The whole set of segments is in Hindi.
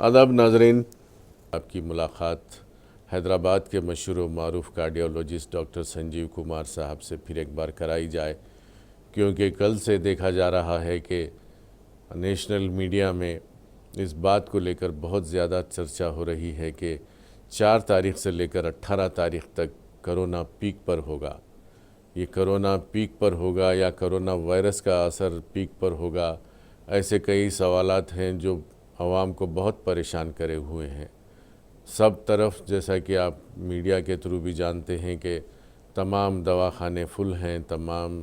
आदाब नाजरीन, आपकी मुलाकात हैदराबाद के मशहूर व मारूफ कार्डियोलॉजिस्ट डॉक्टर संजीव कुमार साहब से फिर एक बार कराई जाए, क्योंकि कल से देखा जा रहा है कि नेशनल मीडिया में इस बात को लेकर बहुत ज़्यादा चर्चा हो रही है कि 4 तारीख से लेकर 18 तारीख तक कोरोना पीक पर होगा। ये कोरोना पीक पर होगा या कोरोना वायरस का असर पीक पर होगा, ऐसे कई सवालात हैं जो आवाम को बहुत परेशान करे हुए हैं। सब तरफ जैसा कि आप मीडिया के थ्रू भी जानते हैं कि तमाम दवाखाने फुल हैं, तमाम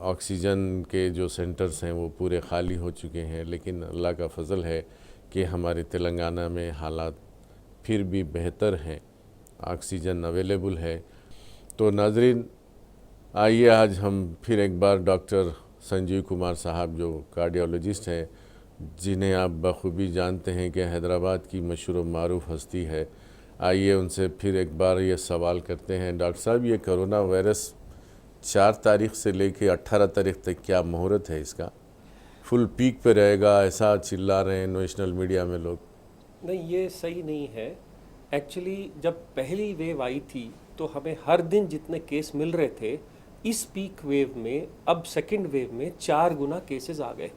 ऑक्सीजन के जो सेंटर्स हैं वो पूरे खाली हो चुके हैं। लेकिन अल्लाह का फ़ज़ल है कि हमारे तेलंगाना में हालात फिर भी बेहतर हैं, ऑक्सीजन अवेलेबल है। तो नाज़रीन, आइए आज हम फिर एक बार डॉक्टर संजीव कुमार साहब जो कार्डियोलॉजिस्ट हैं, जिन्हें आप बखूबी जानते हैं कि हैदराबाद की मशहूर मारूफ हस्ती है, आइए उनसे फिर एक बार ये सवाल करते हैं। डॉक्टर साहब, ये कोरोना वायरस 4 तारीख से लेकर 18 तारीख तक क्या मुहूर्त है इसका? फुल पीक पे रहेगा ऐसा चिल्ला रहे हैं नेशनल मीडिया में लोग। नहीं, ये सही नहीं है। एक्चुअली जब पहली वेव आई थी तो हमें हर दिन जितने केस मिल रहे थे, इस पीक वेव में अब सेकंड वेव में 4 गुना केसेस आ गए,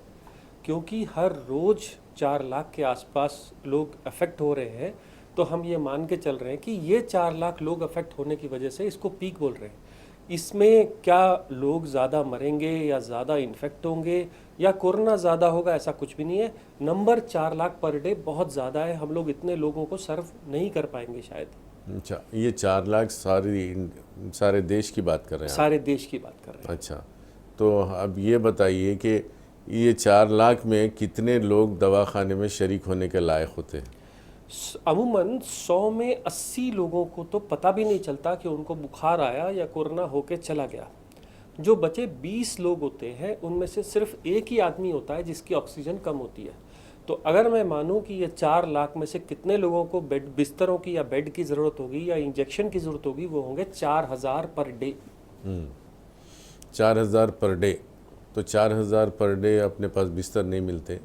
क्योंकि हर रोज़ 4 लाख के आसपास लोग अफेक्ट हो रहे हैं। तो हम ये मान के चल रहे हैं कि ये 4 लाख लोग अफेक्ट होने की वजह से इसको पीक बोल रहे हैं। इसमें क्या लोग ज़्यादा मरेंगे या ज़्यादा इन्फेक्ट होंगे या कोरोना ज़्यादा होगा, ऐसा कुछ भी नहीं है। नंबर 4 लाख पर डे बहुत ज़्यादा है, हम लोग इतने लोगों को सर्व नहीं कर पाएंगे शायद। अच्छा, ये 4 लाख सारे देश की बात कर रहे हैं? सारे देश की बात कर रहे हैं। अच्छा, तो अब ये बताइए कि ये 4 लाख में कितने लोग दवाखाने में शरीक होने के लायक होते हैं? अमूमन 100 में 80 लोगों को तो पता भी नहीं चलता कि उनको बुखार आया या कोरोना होके चला गया। जो बचे 20 लोग होते हैं, उनमें से सिर्फ एक ही आदमी होता है जिसकी ऑक्सीजन कम होती है। तो अगर मैं मानूं कि ये 4 लाख में से कितने लोगों को बिस्तरों की या बेड की ज़रूरत होगी या इंजेक्शन की ज़रूरत होगी, वो होंगे 4000 पर डे। 4000 per day. तो 4000 पर डे अपने पास बिस्तर नहीं मिलते।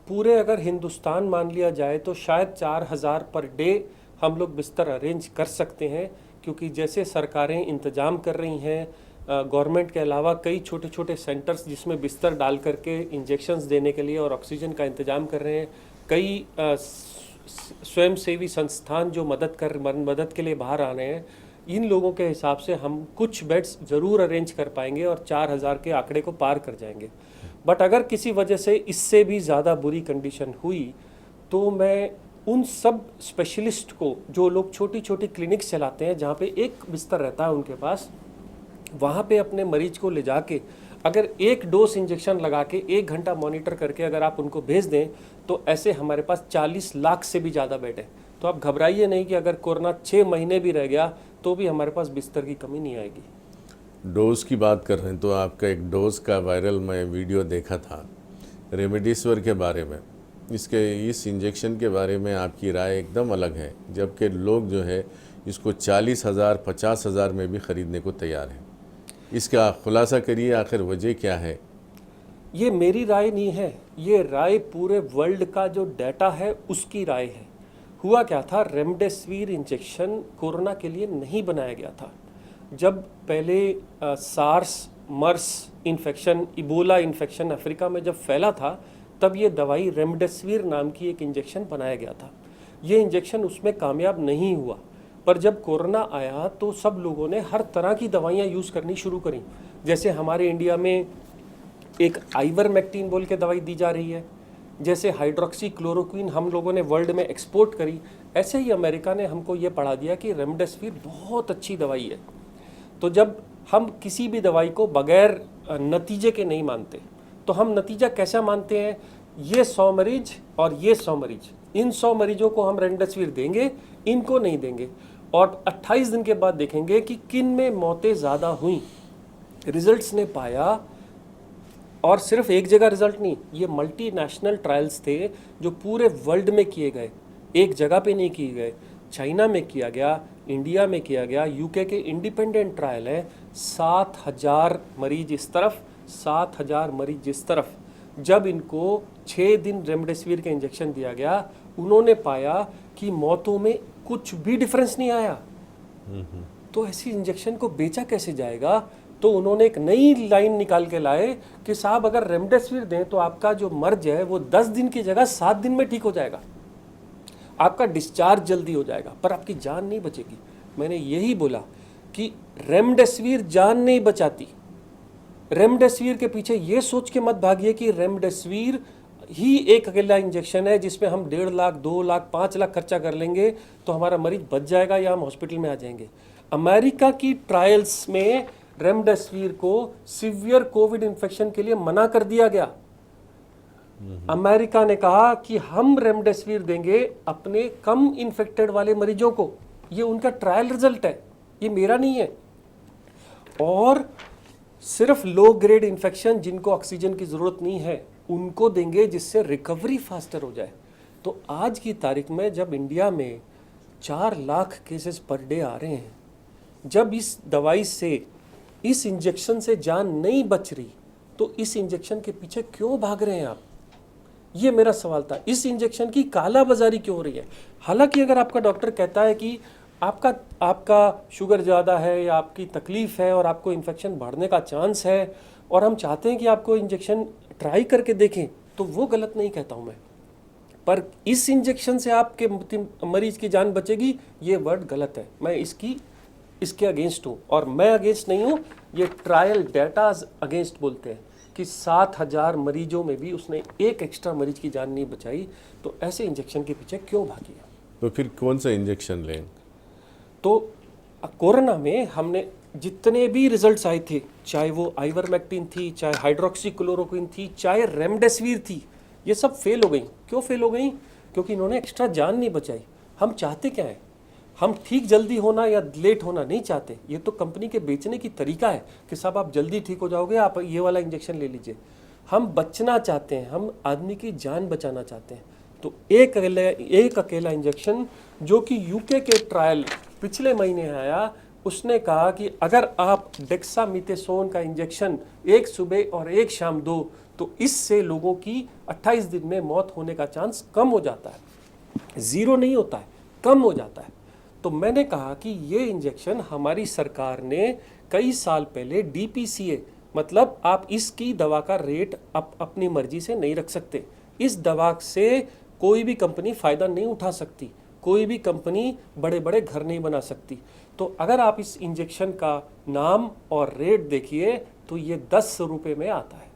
पूरे अगर हिंदुस्तान मान लिया जाए तो शायद 4000 पर डे हम लोग बिस्तर अरेंज कर सकते हैं, क्योंकि जैसे सरकारें इंतज़ाम कर रही हैं, गवर्नमेंट के अलावा कई छोटे छोटे सेंटर्स जिसमें बिस्तर डाल करके इंजेक्शन्स देने के लिए और ऑक्सीजन का इंतज़ाम कर रहे हैं। कई स्वयंसेवी संस्थान जो मदद के लिए बाहर आ रहे हैं। इन लोगों के हिसाब से हम कुछ बेड्स ज़रूर अरेंज कर पाएंगे और 4000 के आंकड़े को पार कर जाएंगे। बट अगर किसी वजह से इससे भी ज़्यादा बुरी कंडीशन हुई तो मैं उन सब स्पेशलिस्ट को, जो लोग छोटी छोटी क्लिनिक्स चलाते हैं जहाँ पे एक बिस्तर रहता है उनके पास, वहाँ पे अपने मरीज को ले जाके अगर 1 डोज इंजेक्शन लगा के 1 घंटा मॉनिटर करके अगर आप उनको भेज दें, तो ऐसे हमारे पास 40 लाख से भी ज़्यादा बेड है। तो आप घबराइए नहीं कि अगर कोरोना 6 महीने भी रह गया तो भी हमारे पास बिस्तर की कमी नहीं आएगी। डोज़ की बात कर रहे हैं तो आपका एक डोज़ का वायरल मैं वीडियो देखा था रेमडेसिविर के बारे में। इस इंजेक्शन के बारे में आपकी राय एकदम अलग है, जबकि लोग जो है इसको 40,000 50,000 में भी ख़रीदने को तैयार हैं। इसका खुलासा करिए, आखिर वजह क्या है? ये मेरी राय नहीं है, ये राय पूरे वर्ल्ड का जो डाटा है उसकी राय है। हुआ क्या था, रेमडेसिविर इंजेक्शन कोरोना के लिए नहीं बनाया गया था। जब पहले सार्स मर्स इन्फेक्शन, इबोला इन्फेक्शन अफ्रीका में जब फैला था, तब ये दवाई रेमडेसिविर नाम की एक इंजेक्शन बनाया गया था। ये इंजेक्शन उसमें कामयाब नहीं हुआ, पर जब कोरोना आया तो सब लोगों ने हर तरह की दवाइयाँ यूज़ करनी शुरू करी। जैसे हमारे इंडिया में एक आइवरमेक्टिन बोल के दवाई दी जा रही है, जैसे हाइड्रोक्सी क्लोरोक्विन हम लोगों ने वर्ल्ड में एक्सपोर्ट करी, ऐसे ही अमेरिका ने हमको ये पढ़ा दिया कि रेमडेसिविर बहुत अच्छी दवाई है। तो जब हम किसी भी दवाई को बगैर नतीजे के नहीं मानते, तो हम नतीजा कैसा मानते हैं? ये 100 मरीज और ये 100 मरीज, इन 100 मरीजों को हम रेमडेसिविर देंगे, इनको नहीं देंगे, और 28 दिन के बाद देखेंगे कि किन में मौतें ज़्यादा हुई। रिजल्ट्स ने पाया, और सिर्फ एक जगह रिजल्ट नहीं, ये मल्टीनेशनल ट्रायल्स थे जो पूरे वर्ल्ड में किए गए, एक जगह पे नहीं किए गए। चाइना में किया गया, इंडिया में किया गया, यूके के इंडिपेंडेंट ट्रायल है। 7000 मरीज इस तरफ, 7000 मरीज इस तरफ, जब इनको 6 दिन रेमडेसिविर का इंजेक्शन दिया गया, उन्होंने पाया कि मौतों में कुछ भी डिफरेंस नहीं आया। तो ऐसी इंजेक्शन को बेचा कैसे जाएगा? तो उन्होंने एक नई लाइन निकाल के लाए कि साहब अगर रेमडेसिविर दें तो आपका जो मर्ज है वो 10 दिन की जगह 7 दिन में ठीक हो जाएगा, आपका डिस्चार्ज जल्दी हो जाएगा, पर आपकी जान नहीं बचेगी। मैंने यही बोला कि रेमडेसिविर जान नहीं बचाती। रेमडेसिविर के पीछे ये सोच के मत भागिए कि रेमडेसिविर ही एक अकेला इंजेक्शन है जिसमें हम 1.5 लाख, 2 लाख, 5 लाख खर्चा कर लेंगे तो हमारा मरीज बच जाएगा या हम हॉस्पिटल में आ जाएंगे। अमेरिका की ट्रायल्स में रेमडेसिविर को सीवियर कोविड इन्फेक्शन के लिए मना कर दिया गया। अमेरिका ने कहा कि हम रेमडेसिविर देंगे अपने कम इन्फेक्टेड वाले मरीजों को। ये उनका ट्रायल रिजल्ट है, ये मेरा नहीं है। और सिर्फ लो ग्रेड इन्फेक्शन जिनको ऑक्सीजन की ज़रूरत नहीं है उनको देंगे जिससे रिकवरी फास्टर हो जाए। तो आज की तारीख में जब इंडिया में 4 लाख केसेस पर डे आ रहे हैं, जब इस दवाई से, इस इंजेक्शन से जान नहीं बच रही, तो इस इंजेक्शन के पीछे क्यों भाग रहे हैं आप? ये मेरा सवाल था। इस इंजेक्शन की काला बाजारी क्यों हो रही है? हालांकि अगर आपका डॉक्टर कहता है कि आपका शुगर ज़्यादा है या आपकी तकलीफ है और आपको इन्फेक्शन बढ़ने का चांस है और हम चाहते हैं कि आपको इंजेक्शन ट्राई करके देखें, तो वो गलत नहीं कहता हूँ मैं। पर इस इंजेक्शन से आपके मरीज की जान बचेगी, ये वर्ड गलत है। मैं इसके अगेंस्ट हूँ, और मैं अगेंस्ट नहीं हूँ, ये ट्रायल डेटाज अगेंस्ट बोलते हैं कि 7,000 मरीजों में भी उसने एक एक्स्ट्रा मरीज की जान नहीं बचाई। तो ऐसे इंजेक्शन के पीछे क्यों भागी? तो फिर कौन सा इंजेक्शन लें? तो कोरोना में हमने जितने भी रिजल्ट्स आए थे, चाहे वो आइवरमेक्टिन थी, चाहे हाइड्रोक्सीक्लोरोक्विन थी, चाहे रेमडेसिविर थी, ये सब फेल हो गई। क्यों फेल हो गई? क्योंकि इन्होंने एक्स्ट्रा जान नहीं बचाई। हम चाहते क्या है? हम ठीक जल्दी होना या लेट होना नहीं चाहते। ये तो कंपनी के बेचने की तरीका है कि साहब आप जल्दी ठीक हो जाओगे, आप ये वाला इंजेक्शन ले लीजिए। हम बचना चाहते हैं, हम आदमी की जान बचाना चाहते हैं। तो एक अकेला इंजेक्शन जो कि यूके के ट्रायल पिछले महीने आया, उसने कहा कि अगर आप डेक्सामेथासोन का इंजेक्शन एक सुबह और एक शाम दो तो इससे लोगों की 28 दिन में मौत होने का चांस कम हो जाता है। ज़ीरो नहीं होता है, कम हो जाता है। तो मैंने कहा कि ये इंजेक्शन हमारी सरकार ने कई साल पहले DPCA, मतलब आप इसकी दवा का रेट अपनी मर्जी से नहीं रख सकते। इस दवा से कोई भी कंपनी फ़ायदा नहीं उठा सकती, कोई भी कंपनी बड़े बड़े घर नहीं बना सकती। तो अगर आप इस इंजेक्शन का नाम और रेट देखिए तो ये 10 रुपये में आता है।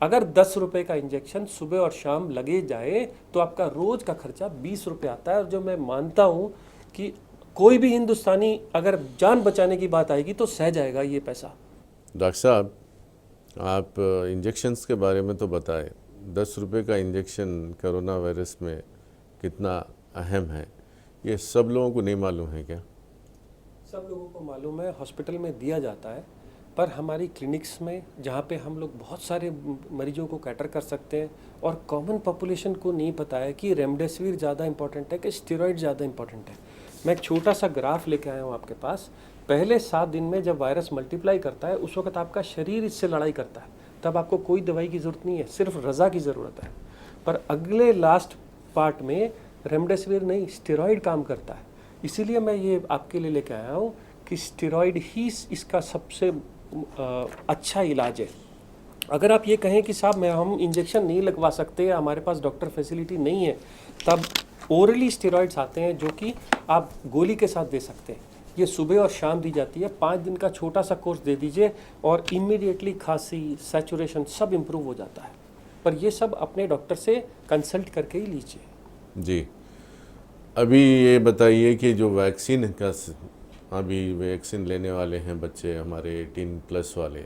अगर 10 रुपये का इंजेक्शन सुबह और शाम लगे जाए तो आपका रोज़ का खर्चा 20 रुपये आता है। और जो मैं मानता हूँ कि कोई भी हिंदुस्तानी अगर जान बचाने की बात आएगी तो सह जाएगा ये पैसा। डॉक्टर साहब, आप इंजेक्शन्स के बारे में तो बताएं। 10 रुपये का इंजेक्शन कोरोना वायरस में कितना अहम है, ये सब लोगों को नहीं मालूम है क्या? सब लोगों को मालूम है, हॉस्पिटल में दिया जाता है, पर हमारी क्लिनिक्स में जहाँ पे हम लोग बहुत सारे मरीजों को कैटर कर सकते हैं और कॉमन पॉपुलेशन को नहीं पता है कि रेमडेसिविर ज़्यादा इंपॉर्टेंट है कि स्टेरॉइड ज़्यादा इंपॉर्टेंट है। मैं एक छोटा सा ग्राफ लेके आया हूँ आपके पास। पहले 7 दिन में जब वायरस मल्टीप्लाई करता है उस वक्त आपका शरीर इससे लड़ाई करता है, तब आपको कोई दवाई की ज़रूरत नहीं है, सिर्फ रज़ा की ज़रूरत है। पर अगले लास्ट पार्ट में रेमडेसिविर नहीं, स्टेरॉइड काम करता है। इसीलिए मैं ये आपके लिए लेके आया हूँ कि स्टेरॉइड ही इसका सबसे अच्छा इलाज है। अगर आप ये कहें कि साहब हम इंजेक्शन नहीं लगवा सकते, हमारे पास डॉक्टर फैसिलिटी नहीं है, तब ओरली स्टेरॉइड्स आते हैं जो कि आप गोली के साथ दे सकते हैं। ये सुबह और शाम दी जाती है। 5 दिन का छोटा सा कोर्स दे दीजिए और इमीडिएटली खांसी, सैचुरेशन सब इम्प्रूव हो जाता है। पर ये सब अपने डॉक्टर से कंसल्ट करके ही लीजिए। जी, अभी ये बताइए कि जो वैक्सीन का, अभी वैक्सीन लेने वाले हैं बच्चे हमारे 18+ वाले,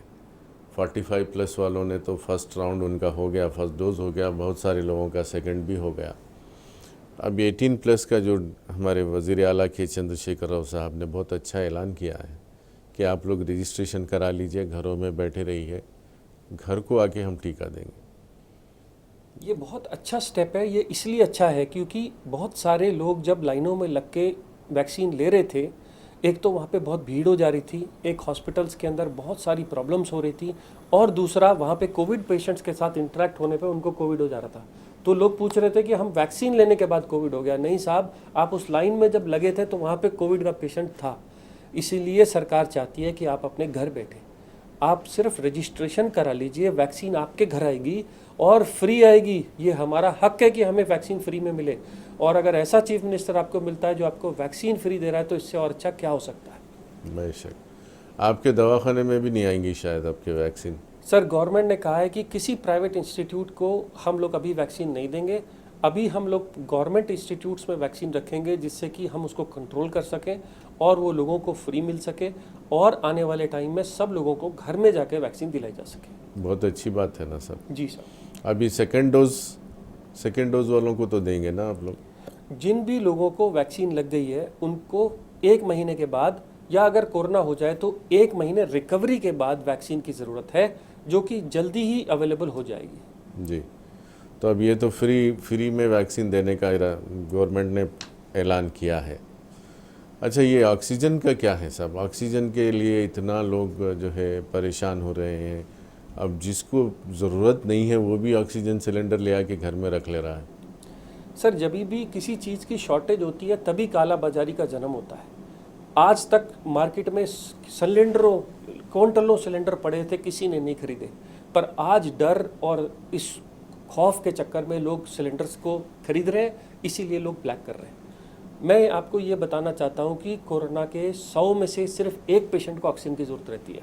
45+ वालों ने तो फर्स्ट राउंड उनका हो गया, फर्स्ट डोज हो गया, बहुत सारे लोगों का सेकंड भी हो गया। अब 18+ का जो हमारे वज़ीर आला के चंद्रशेखर राव साहब ने बहुत अच्छा ऐलान किया है कि आप लोग रजिस्ट्रेशन करा लीजिए, घरों में बैठे रहिए, घर को आके हम टीका देंगे। ये बहुत अच्छा स्टेप है। ये इसलिए अच्छा है क्योंकि बहुत सारे लोग जब लाइनों में लग के वैक्सीन ले रहे थे, एक तो वहाँ पे बहुत भीड़ हो जा रही थी, एक हॉस्पिटल्स के अंदर बहुत सारी प्रॉब्लम्स हो रही थी, और दूसरा वहाँ पे कोविड पेशेंट्स के साथ इंटरेक्ट होने पे उनको कोविड हो जा रहा था। तो लोग पूछ रहे थे कि हम वैक्सीन लेने के बाद कोविड हो गया। नहीं साहब, आप उस लाइन में जब लगे थे तो वहाँ पे कोविड का पेशेंट था। इसीलिए सरकार चाहती है कि आप अपने घर बैठे, आप सिर्फ रजिस्ट्रेशन करा लीजिए, वैक्सीन आपके घर आएगी और फ्री आएगी। ये हमारा हक है कि हमें वैक्सीन फ्री में मिले, और अगर ऐसा चीफ मिनिस्टर आपको मिलता है जो आपको वैक्सीन फ्री दे रहा है तो इससे और अच्छा क्या हो सकता है। बेशक आपके दवाखाने में भी नहीं आएंगी शायद आपके वैक्सीन। सर, गवर्नमेंट ने कहा है कि किसी प्राइवेट इंस्टीट्यूट को हम लोग अभी वैक्सीन नहीं देंगे। अभी हम लोग गवर्नमेंट इंस्टीट्यूट्स में वैक्सीन रखेंगे जिससे कि हम उसको कंट्रोल कर सकें और वो लोगों को फ्री मिल सके, और आने वाले टाइम में सब लोगों को घर में जाके वैक्सीन दिलाई जा सके। बहुत अच्छी बात है ना सर। जी सर। अभी सेकेंड डोज वालों को तो देंगे ना आप लोग? जिन भी लोगों को वैक्सीन लग गई है उनको 1 महीने के बाद, या अगर कोरोना हो जाए तो 1 महीने रिकवरी के बाद वैक्सीन की ज़रूरत है, जो कि जल्दी ही अवेलेबल हो जाएगी। जी, तो अब ये तो फ्री में वैक्सीन देने का गवर्नमेंट ने ऐलान किया है। अच्छा, ये ऑक्सीजन का क्या है साहब? ऑक्सीजन के लिए इतना लोग जो है परेशान हो रहे हैं। अब जिसको ज़रूरत नहीं है वो भी ऑक्सीजन सिलेंडर ले आके घर में रख ले रहा है। सर, जब भी किसी चीज़ की शॉर्टेज होती है तभी काला बाजारी का जन्म होता है। आज तक मार्केट में सिलेंडरों, क्विंटलों सिलेंडर पड़े थे, किसी ने नहीं खरीदे, पर आज डर और इस खौफ के चक्कर में लोग सिलेंडर्स को खरीद रहे हैं, इसीलिए लोग ब्लैक कर रहे हैं। मैं आपको ये बताना चाहता हूँ कि कोरोना के 100 में से सिर्फ 1 पेशेंट को ऑक्सीजन की ज़रूरत रहती है,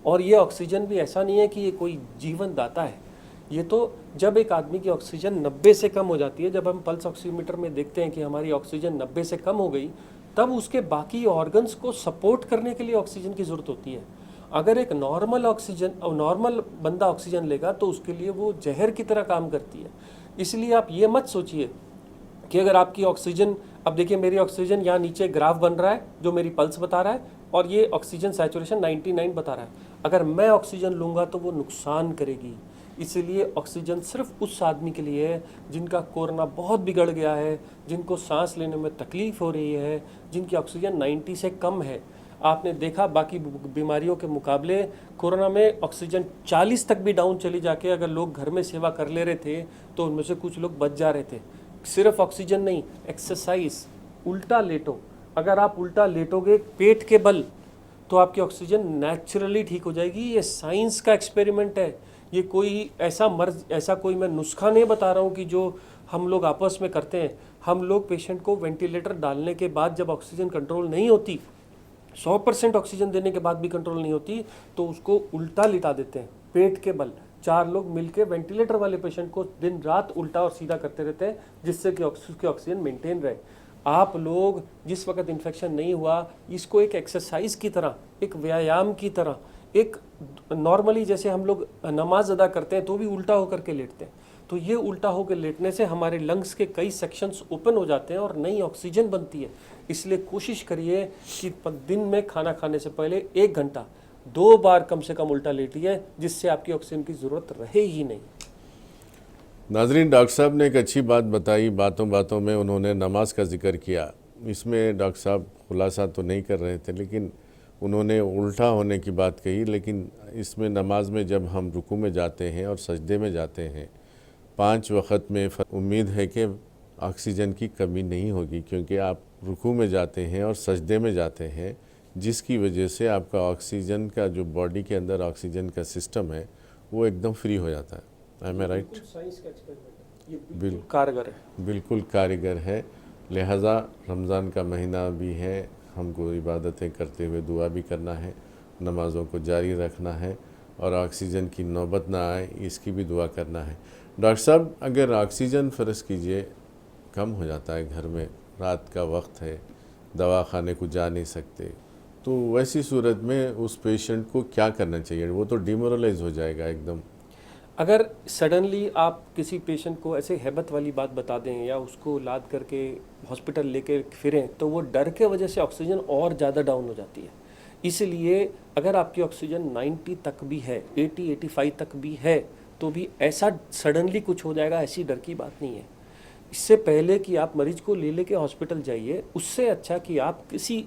और ये ऑक्सीजन भी ऐसा नहीं है कि ये कोई जीवन दाता है। ये तो जब एक आदमी की ऑक्सीजन 90 से कम हो जाती है, जब हम पल्स ऑक्सीमीटर में देखते हैं कि हमारी ऑक्सीजन 90 से कम हो गई, तब उसके बाकी ऑर्गन्स को सपोर्ट करने के लिए ऑक्सीजन की ज़रूरत होती है। अगर एक नॉर्मल बंदा ऑक्सीजन लेगा तो उसके लिए वो जहर की तरह काम करती है। इसलिए आप ये मत सोचिए कि अगर आपकी ऑक्सीजन, अब देखिए मेरी ऑक्सीजन यहाँ नीचे ग्राफ बन रहा है जो मेरी पल्स बता रहा है, और ये ऑक्सीजन सैचुरेशन 99 बता रहा है। अगर मैं ऑक्सीजन लूँगा तो वो नुकसान करेगी। इसलिए ऑक्सीजन सिर्फ उस आदमी के लिए है जिनका कोरोना बहुत बिगड़ गया है, जिनको सांस लेने में तकलीफ़ हो रही है, जिनकी ऑक्सीजन 90 से कम है। आपने देखा बाकी बीमारियों के मुकाबले कोरोना में ऑक्सीजन 40 तक भी डाउन चली जाके अगर लोग घर में सेवा कर ले रहे थे तो उनमें से कुछ लोग बच जा रहे थे। सिर्फ ऑक्सीजन नहीं, एक्सरसाइज, उल्टा लेटो। अगर आप उल्टा लेटोगे पेट के बल तो आपकी ऑक्सीजन नेचुरली ठीक हो जाएगी। ये साइंस का एक्सपेरिमेंट है। ये कोई ऐसा कोई मैं नुस्खा नहीं बता रहा हूँ कि जो हम लोग आपस में करते हैं। हम लोग पेशेंट को वेंटिलेटर डालने के बाद जब ऑक्सीजन कंट्रोल नहीं होती, 100% ऑक्सीजन देने के बाद भी कंट्रोल नहीं होती, तो उसको उल्टा लिटा देते हैं पेट के बल। 4 लोग मिलकर वेंटिलेटर वाले पेशेंट को दिन रात उल्टा और सीधा करते रहते हैं जिससे कि उसकी ऑक्सीजन मेंटेन रहे। आप लोग जिस वक्त इन्फेक्शन नहीं हुआ, इसको एक एक्सरसाइज की तरह, एक व्यायाम की तरह, एक नॉर्मली जैसे हम लोग नमाज अदा करते हैं तो भी उल्टा होकर के लेटते हैं, तो ये उल्टा होकर लेटने से हमारे लंग्स के कई सेक्शंस ओपन हो जाते हैं और नई ऑक्सीजन बनती है। इसलिए कोशिश करिए कि दिन में खाना खाने से पहले 1 घंटा 2 बार कम से कम उल्टा लेटिए, जिससे आपकी ऑक्सीजन की ज़रूरत रहे ही नहीं। नाजरीन, डॉक्टर साहब ने एक अच्छी बात बताई। बातों बातों में उन्होंने नमाज का जिक्र किया। इसमें डॉक्टर साहब खुलासा तो नहीं कर रहे थे, लेकिन उन्होंने उल्टा होने की बात कही। लेकिन इसमें नमाज में जब हम रुकू में जाते हैं और सजदे में जाते हैं 5 वक्त में, उम्मीद है कि ऑक्सीजन की कमी नहीं होगी, क्योंकि आप रुकू में जाते हैं और सजदे में जाते हैं, जिसकी वजह से आपका ऑक्सीजन का जो बॉडी के अंदर ऑक्सीजन का सिस्टम है वो एकदम फ्री हो जाता है। Am I right? साइंस का एक्सपेरिमेंट है, ये बिल्कुल कारगर है। बिल्कुल कारीगर है। लिहाजा रमज़ान का महीना भी है, हमको इबादतें करते हुए दुआ भी करना है, नमाज़ों को जारी रखना है, और ऑक्सीजन की नौबत ना आए इसकी भी दुआ करना है। डॉक्टर साहब, अगर ऑक्सीजन फ़र्ज़ कीजिए कम हो जाता है, घर में रात का वक्त है, दवा खाने को जा नहीं सकते, तो वैसी सूरत में उस पेशेंट को क्या करना चाहिए? वो तो डिमोरलाइज हो जाएगा एकदम। अगर सडनली आप किसी पेशेंट को ऐसे हैबत वाली बात बता दें या उसको लाद करके हॉस्पिटल लेके फिरें, तो वो डर के वजह से ऑक्सीजन और ज़्यादा डाउन हो जाती है। इसलिए अगर आपकी ऑक्सीजन 90 तक भी है, 80-85 तक भी है, तो भी ऐसा सडनली कुछ हो जाएगा ऐसी डर की बात नहीं है। इससे पहले कि आप मरीज को ले लेके हॉस्पिटल जाइए, उससे अच्छा कि आप किसी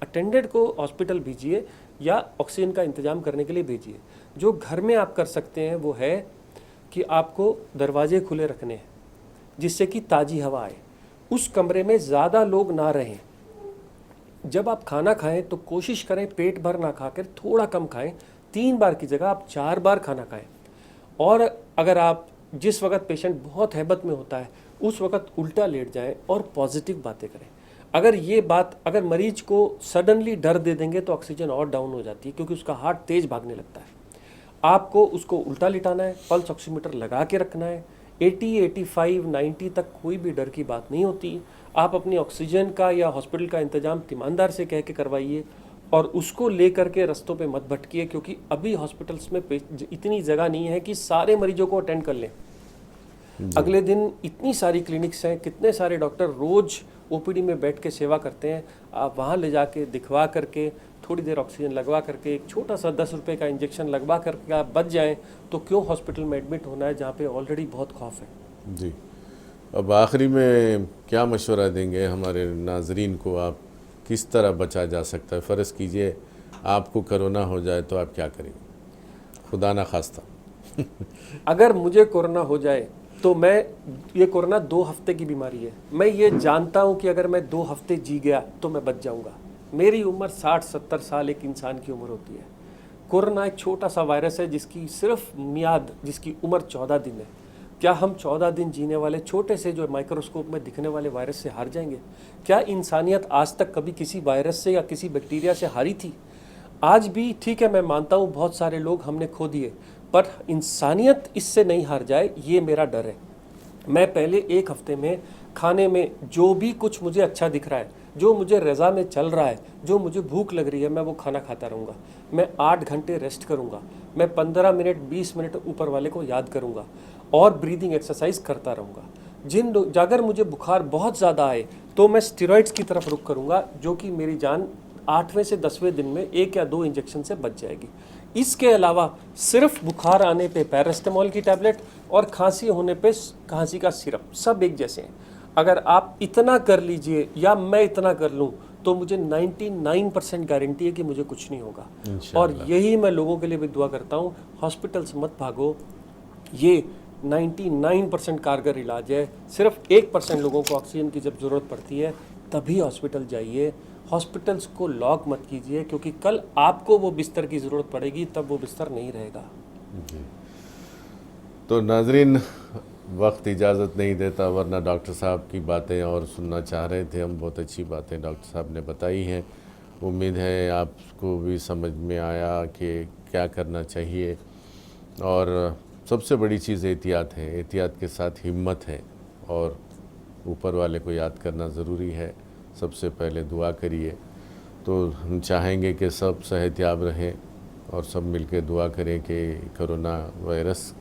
अटेंडेंट को हॉस्पिटल भेजिए या ऑक्सीजन का इंतजाम करने के लिए भेजिए। जो घर में आप कर सकते हैं वो है कि आपको दरवाजे खुले रखने हैं जिससे कि ताज़ी हवा आए, उस कमरे में ज़्यादा लोग ना रहें। जब आप खाना खाएं तो कोशिश करें पेट भर ना खाकर थोड़ा कम खाएं, 3 बार की जगह आप 4 बार खाना खाएं। और अगर आप जिस वक्त पेशेंट बहुत हैबत में होता है उस वक्त उल्टा लेट जाएं और पॉजिटिव बातें करें। अगर मरीज को सडनली डर दे देंगे तो ऑक्सीजन और डाउन हो जाती है क्योंकि उसका हार्ट तेज भागने लगता है। आपको उसको उल्टा लिटाना है, पल्स ऑक्सीमीटर लगा के रखना है। 80, 85, 90 तक कोई भी डर की बात नहीं होती। आप अपनी ऑक्सीजन का या हॉस्पिटल का इंतजाम ईमानदार से कह के करवाइए और उसको लेकर के रस्तों पे मत भटकिए, क्योंकि अभी हॉस्पिटल्स में इतनी जगह नहीं है कि सारे मरीजों को अटेंड कर लें। अगले दिन इतनी सारी क्लिनिक्स हैं, कितने सारे डॉक्टर रोज ओपीडी में बैठ के सेवा करते हैं। आप वहाँ ले जाके दिखवा करके थोड़ी देर ऑक्सीजन लगवा करके एक छोटा सा 10 रुपये का इंजेक्शन लगवा करके आप बच जाएं तो क्यों हॉस्पिटल में एडमिट होना है जहाँ पे ऑलरेडी बहुत खौफ है। जी, अब आखिरी में क्या मशवरा देंगे हमारे नाजरीन को, आप किस तरह बचा जा सकता है? फ़र्ज़ कीजिए आपको कोरोना हो जाए तो आप क्या करेंगे, खुदा ना खास्ता? अगर मुझे कोरोना हो जाए तो ये कोरोना 2 हफ्ते की बीमारी है। मैं ये जानता हूँ कि अगर मैं 2 हफ्ते जी गया तो मैं बच जाऊँगा। मेरी उम्र 60-70 साल एक इंसान की उम्र होती है। कोरोना एक छोटा सा वायरस है जिसकी जिसकी उम्र 14 दिन है। क्या हम 14 दिन जीने वाले छोटे से जो माइक्रोस्कोप में दिखने वाले वायरस से हार जाएंगे? क्या इंसानियत आज तक कभी किसी वायरस से या किसी बैक्टीरिया से हारी थी? आज भी ठीक है, मैं मानता हूँ बहुत सारे लोग हमने खो दिए, पर इंसानियत इससे नहीं हार जाए, ये मेरा डर है। मैं पहले 1 हफ्ते में खाने में जो भी कुछ मुझे अच्छा दिख रहा है, जो मुझे रज़ा में चल रहा है, जो मुझे भूख लग रही है, मैं वो खाना खाता रहूँगा। मैं 8 घंटे रेस्ट करूँगा। मैं 15 मिनट 20 मिनट ऊपर वाले को याद करूँगा और ब्रीदिंग एक्सरसाइज करता रहूँगा। अगर मुझे बुखार बहुत ज़्यादा आए तो मैं स्टेरॉइड्स की तरफ रुख करूँगा, जो कि मेरी जान 8वें से 10वें दिन में 1 या 2 इंजेक्शन से बच जाएगी। इसके अलावा सिर्फ बुखार आने पे पैरास्टामोल की टैबलेट और खांसी होने पे खांसी का सिरप, सब एक जैसे हैं। अगर आप इतना कर लीजिए या मैं इतना कर लूँ तो मुझे 99% गारंटी है कि मुझे कुछ नहीं होगा। और यही मैं लोगों के लिए भी दुआ करता हूँ, हॉस्पिटल से मत भागो। ये 99% कारगर इलाज है। सिर्फ 1% लोगों को ऑक्सीजन की जब ज़रूरत पड़ती है तभी हॉस्पिटल जाइए। हॉस्पिटल्स को लॉक मत कीजिए, क्योंकि कल आपको वो बिस्तर की ज़रूरत पड़ेगी, तब वो बिस्तर नहीं रहेगा। जी, तो नाजरीन वक्त इजाज़त नहीं देता, वरना डॉक्टर साहब की बातें और सुनना चाह रहे थे हम। बहुत अच्छी बातें डॉक्टर साहब ने बताई हैं। उम्मीद है आपको भी समझ में आया कि क्या करना चाहिए। और सबसे बड़ी चीज़ एहतियात है, एहतियात के साथ हिम्मत है और ऊपर वाले को याद करना ज़रूरी है। सबसे पहले दुआ करिए। तो हम चाहेंगे कि सब सेहतयाब रहें और सब मिलकर दुआ करें कि कोरोना वायरस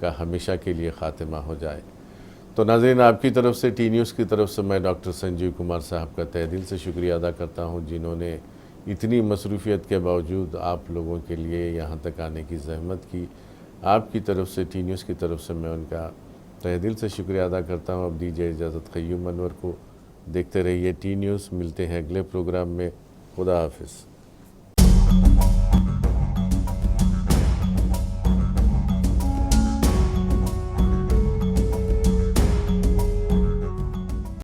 का हमेशा के लिए ख़ात्मा हो जाए। तो नाज़रीन, आपकी तरफ से, टी न्यूज़ की तरफ से मैं डॉक्टर संजीव कुमार साहब का तहे दिल से शुक्रिया अदा करता हूं, जिन्होंने इतनी मसरूफ़ियत के बावजूद आप लोगों के लिए यहां तक आने की ज़हमत की। आपकी तरफ से, टी न्यूज़ की तरफ से मैं उनका तहे दिल से शुक्रिया अदा करता हूं। अब दीजिए इजाज़त क़य्यूम अनवर को। देखते रहिए टी न्यूज़। मिलते हैं अगले प्रोग्राम में। खुदा हाफिज़।